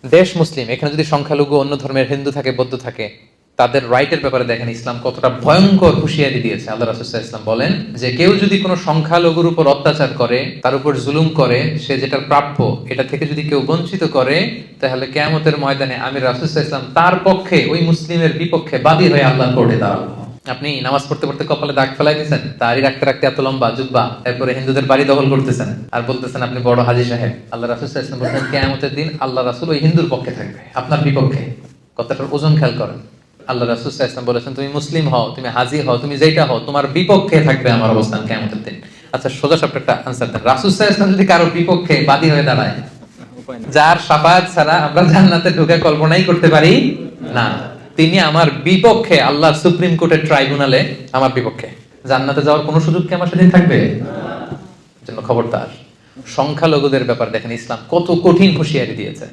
দেশ মুসলিম, এখানে যদি সংখ্যালঘু অন্য ধর্মের হিন্দু থাকে, বৌদ্ধ থাকে, তাদের রাইটের ব্যাপারে দেখেন ইসলাম কতটা ভয়ঙ্কর হুঁশিয়ারি দিয়েছে। আল্লাহ রাসূল সাল্লাল্লাহু আলাইহি ওয়াসাল্লাম বলেন যে কেউ যদি কোনো সংখ্যালঘুর উপর অত্যাচার করে, তার উপর জুলুম করে, সে যেটা প্রাপ্য এটা থেকে যদি কেউ বঞ্চিত করে, তাহলে কিয়ামতের ময়দানে আমি রাসূল সাল্লাল্লাহু আলাইহি ওয়াসাল্লাম তার পক্ষে, ওই মুসলিমের বিপক্ষে বাদী হয়ে আল্লাহর কোর্টে দাঁড়াবো। আপনি নামাজ পড়তে পড়তে কপালে দাগ ফেলাই দিয়েছেন, দাড়ি রাখতে রাখতে এত লম্বা জুব্বা, এরপরে হিন্দুদের বাড়ি দখল করতেছেন আর বলতেছেন আপনি বড় হাজী সাহেব। আল্লাহ রাসূল সাল্লাল্লাহু আলাইহি ওয়াসাল্লাম বলেন কিয়ামতের দিন আল্লাহ রাসূল ওই হিন্দুর পক্ষে থাকবে, আপনার বিপক্ষে। কথাটার ওজন খেয়াল করেন। আল্লাহ রাসূল সাল্লাল্লাহু আলাইহি ওয়াসাল্লাম বলেছেন তুমি মুসলিম হও, তুমি হাজী হও, তুমি যেটা হও, তোমার বিপক্ষে থাকবে আমার অবস্থান কিয়ামতের দিন। আচ্ছা, সোজা সাপটা একটা আনসার দেন। রাসূল সাল্লাল্লাহু আলাইহি ওয়াসাল্লাম যদি কারো বিপক্ষে বাদী হয়ে দাঁড়ায়, যার শাফাআত ছাড়া আমরা জান্নাতে ঢোকা কল্পনাই করতে পারি না, তিনি আমার বিপক্ষে আল্লাহর সুপ্রিম কোর্টের ট্রাইব্যুনালে আমার বিপক্ষে, জান্নাতে যাওয়ার কোনো সুযোগ কি আমার সেদিন থাকবে? জন্য খবরদার। সংখ্যালঘুদের ব্যাপার দেখেন ইসলাম কত কঠিন হুঁশিয়ারি দিয়েছে।